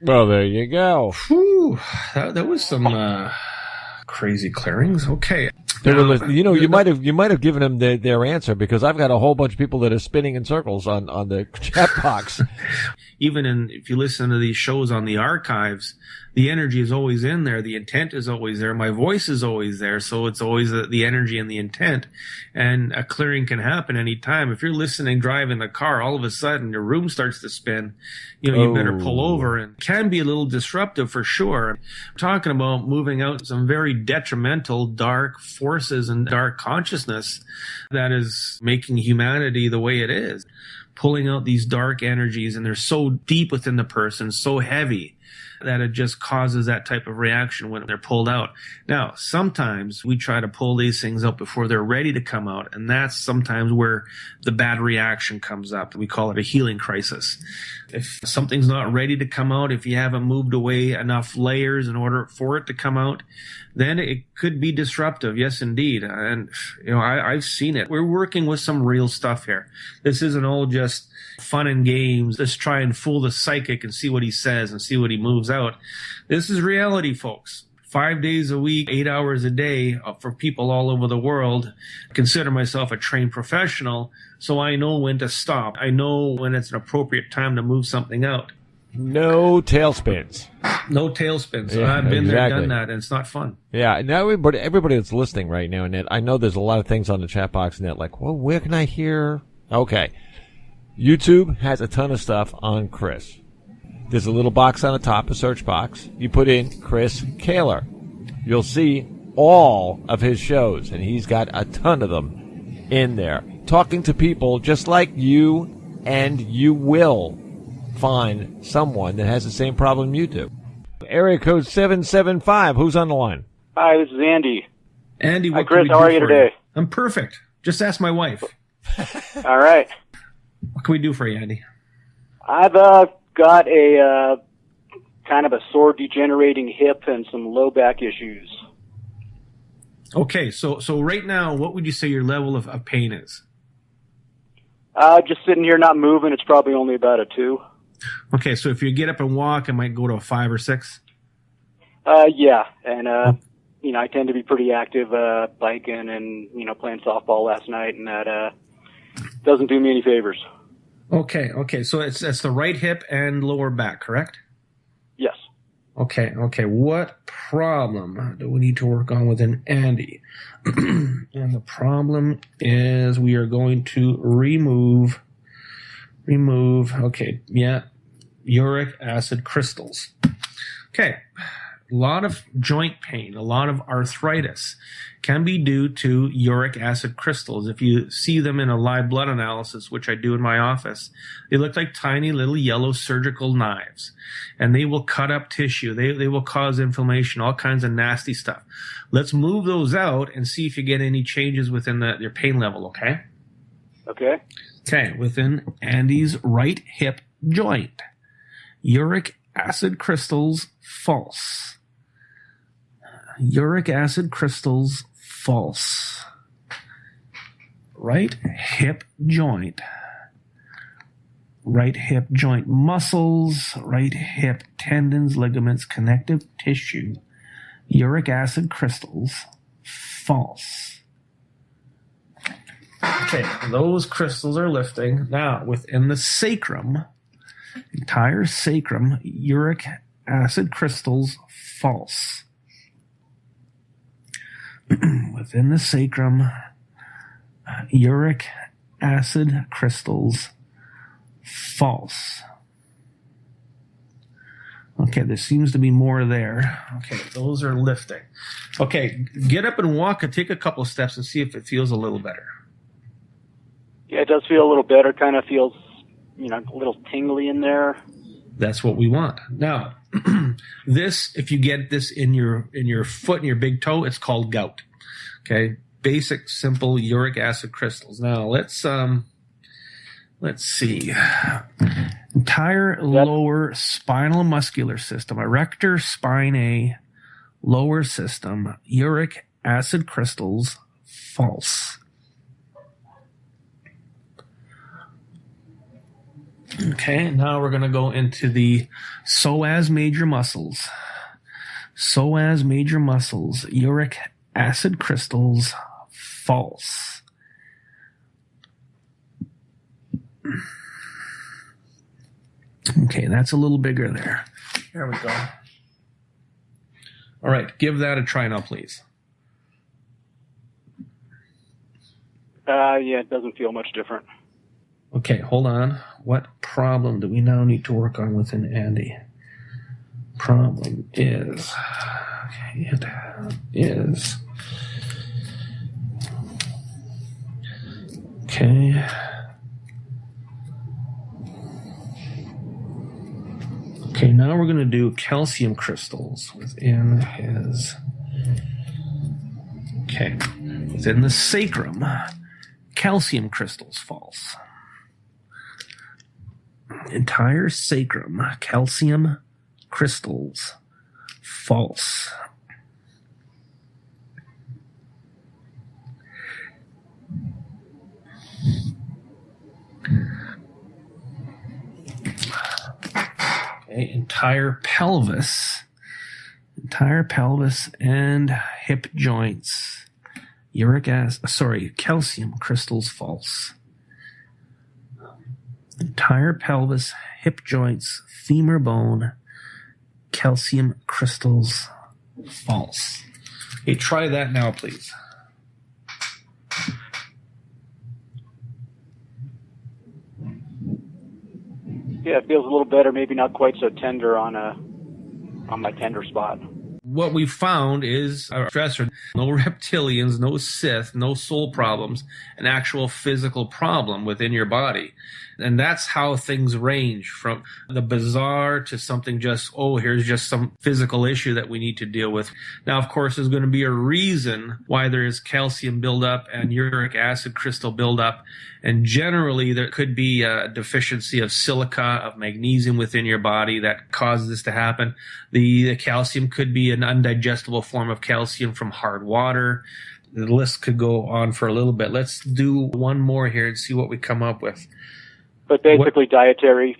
Well, there you go. Whew, that was some crazy clearings. Okay. You might have given them their answer, because I've got a whole bunch of people that are spinning in circles on the chat box. Even if you listen to these shows on the archives, the energy is always in there. The intent is always there. My voice is always there. So it's always the energy and the intent. And a clearing can happen anytime. If you're listening, driving the car, all of a sudden your room starts to spin, you better pull over. And it can be a little disruptive for sure. I'm talking about moving out some very detrimental, dark forces and dark consciousness that is making humanity the way it is. Pulling out these dark energies, and they're so deep within the person, so heavy, that it just causes that type of reaction when they're pulled out. Now, sometimes we try to pull these things out before they're ready to come out, and that's sometimes where the bad reaction comes up. We call it a healing crisis. If something's not ready to come out, if you haven't moved away enough layers in order for it to come out, then it could be disruptive. Yes, indeed. And, I've seen it. We're working with some real stuff here. This isn't all just fun and games. Let's try and fool the psychic and see what he says and see what he moves out. This is reality, folks. 5 days a week, 8 hours a day for people all over the world. I consider myself a trained professional, so I know when to stop. I know when it's an appropriate time to move something out. No tailspins. No tailspins. Yeah, I've been there, exactly. done that, and it's not fun. Yeah, now everybody that's listening right now, Annette, I know there's a lot of things on the chat box, Annette, like, well, where can I hear? Okay. YouTube has a ton of stuff on Chris. There's a little box on the top, a search box. You put in Chris Kehler. You'll see all of his shows, and he's got a ton of them in there. Talking to people just like you, and you will find someone that has the same problem you do. Area code 775. Who's on the line? Hi, this is Andy. Andy, Hi, Chris. How are you today? I'm perfect. Just ask my wife. All right. What can we do for you, Andy? I've got a kind of a sore degenerating hip and some low back issues. Okay, so right now, what would you say your level of pain is? Just sitting here not moving, it's probably only about a 2. Okay, so if you get up and walk, it might go to a 5 or 6? Yeah, and, I tend to be pretty active biking and, playing softball last night, and that doesn't do me any favors. Okay, so it's the right hip and lower back, correct? Yes. Okay. What problem do we need to work on within Andy? And the problem is we are going to remove, uric acid crystals. Okay, a lot of joint pain, a lot of arthritis can be due to uric acid crystals. If you see them in a live blood analysis, which I do in my office, they look like tiny little yellow surgical knives, and they will cut up tissue. They will cause inflammation, all kinds of nasty stuff. Let's move those out and see if you get any changes within your pain level, okay? Okay, within Andy's right hip joint. Uric acid crystals, false. Uric acid crystals, false. Right hip joint. Right hip joint muscles, right hip tendons, ligaments, connective tissue. Uric acid crystals, false. Okay, those crystals are lifting. Now, within the sacrum, entire sacrum, uric acid crystals, false. Within the sacrum, uric acid crystals, false. Okay, there seems to be more there. Okay, those are lifting. Okay, get up and walk and take a couple of steps and see if it feels a little better. Yeah, it does feel a little better. Kind of feels, a little tingly in there. That's what we want. Now, if you get this in your foot and your big toe, it's called gout. Okay, basic, simple uric acid crystals. Now let's see. Entire lower spinal muscular system, erector spinae, lower system, uric acid crystals, false. Okay, now we're going to go into the psoas major muscles. Psoas major muscles, uric acid crystals, false. Okay, that's a little bigger there. There we go. All right, give that a try now, please. Yeah, it doesn't feel much different. Okay, hold on. What problem do we now need to work on within Andy? Problem is, okay, it is, okay. Okay, now we're going to do calcium crystals within his, okay, within the sacrum. Calcium crystals, false. Entire sacrum, calcium crystals, false. Okay, entire pelvis and hip joints. Calcium crystals, false. Entire pelvis, hip joints, femur bone, calcium crystals, false. Okay, try that now, please. Yeah, it feels a little better, maybe not quite so tender on my tender spot. What we found is a stressor, no reptilians, no Sith, no soul problems, an actual physical problem within your body. And that's how things range from the bizarre to something just, oh, here's just some physical issue that we need to deal with. Now, of course, there's going to be a reason why there is calcium buildup and uric acid crystal buildup. And generally, there could be a deficiency of silica, of magnesium within your body that causes this to happen. The calcium could be an undigestible form of calcium from hard water. The list could go on for a little bit. Let's do one more here and see what we come up with. But basically dietary.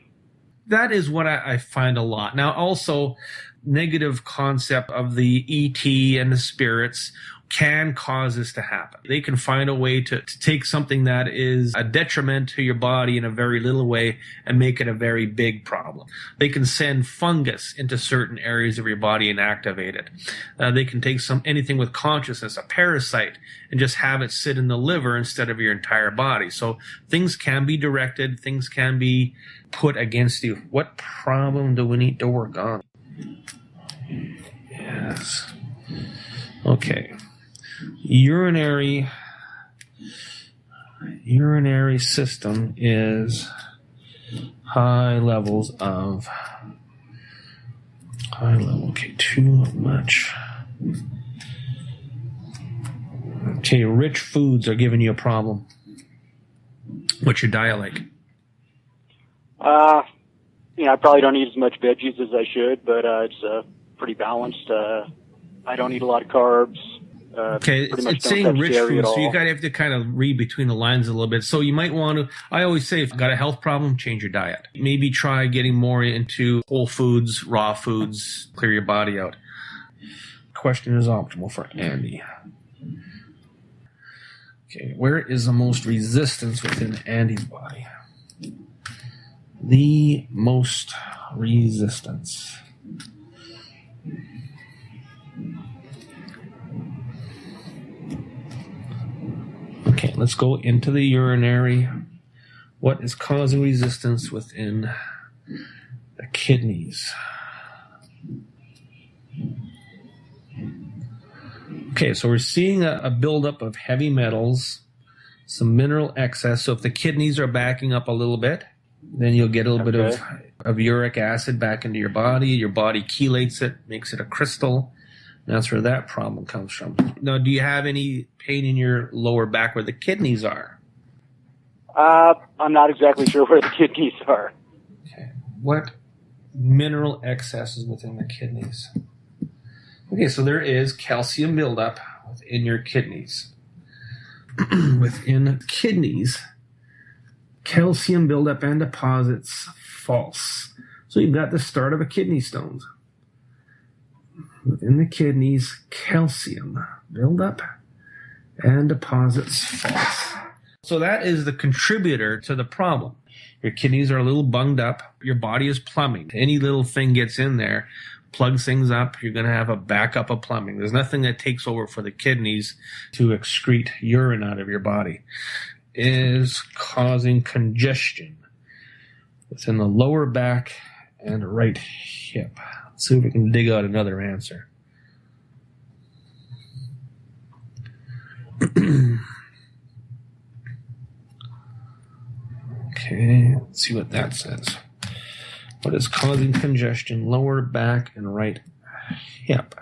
That is what I find a lot. Now, also, negative concept of the ET and the spirits can cause this to happen. They can find a way to take something that is a detriment to your body in a very little way and make it a very big problem. They can send fungus into certain areas of your body and activate it. They can take anything with consciousness, a parasite, and just have it sit in the liver instead of your entire body. So things can be directed, things can be put against you. What problem do we need to work on? Yes. Okay. Urinary system is high level, okay, too much. Okay, rich foods are giving you a problem. What's your diet like? I probably don't eat as much veggies as I should, but it's pretty balanced. I don't eat a lot of carbs. Okay, it's saying rich food, so you gotta have to kind of read between the lines a little bit. So you might want to, I always say, if you've got a health problem, change your diet. Maybe try getting more into whole foods, raw foods, clear your body out. Question is optimal for Andy. Okay, where is the most resistance within Andy's body? The most resistance. Okay, let's go into the urinary. What is causing resistance within the kidneys? Okay, so we're seeing a buildup of heavy metals, some mineral excess. So if the kidneys are backing up a little bit, then you'll get a little bit of uric acid back into your body. Your body chelates it, makes it a crystal. That's where that problem comes from. Now, do you have any pain in your lower back where the kidneys are? I'm not exactly sure where the kidneys are. Okay. What mineral excess is within the kidneys? Okay, so there is calcium buildup within your kidneys. Within kidneys, calcium buildup and deposits, false. So you've got the start of a kidney stone. Within the kidneys, calcium buildup and deposits, false. So that is the contributor to the problem. Your kidneys are a little bunged up. Your body is plumbing. Any little thing gets in there, plugs things up, you're going to have a backup of plumbing. There's nothing that takes over for the kidneys to excrete urine out of your body. Is causing congestion within the lower back and right hip. Let's see if we can dig out another answer. Okay, let's see what that says. What is causing congestion? Lower back and right hip.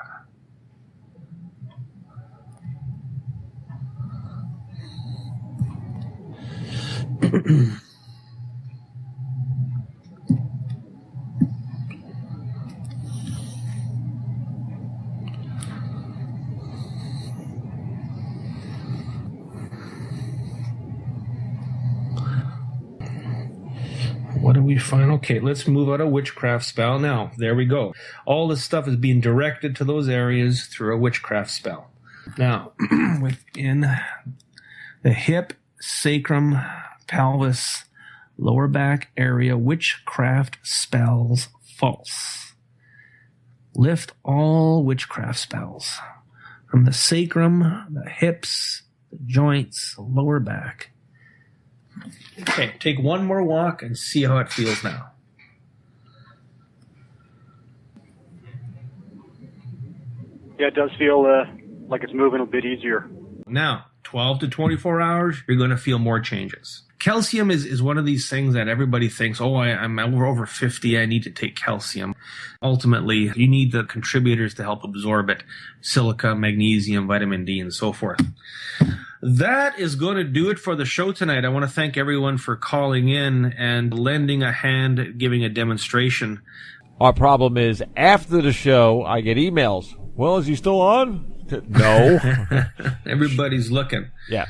What do we find? Okay, let's move out a witchcraft spell. Now, there we go. All this stuff is being directed to those areas through a witchcraft spell. Now, within the hip, sacrum, pelvis, lower back area, witchcraft spells, false. Lift all witchcraft spells from the sacrum, the hips, the joints, the lower back. Okay, take one more walk and see how it feels now. Yeah, it does feel like it's moving a bit easier. Now, 12 to 24 hours, you're going to feel more changes. Calcium is one of these things that everybody thinks, oh, I'm over 50, I need to take calcium. Ultimately, you need the contributors to help absorb it. Silica, magnesium, vitamin D, and so forth. That is going to do it for the show tonight. I want to thank everyone for calling in and lending a hand, giving a demonstration. Our problem is after the show, I get emails. Well, is he still on? No. Everybody's looking. Yeah.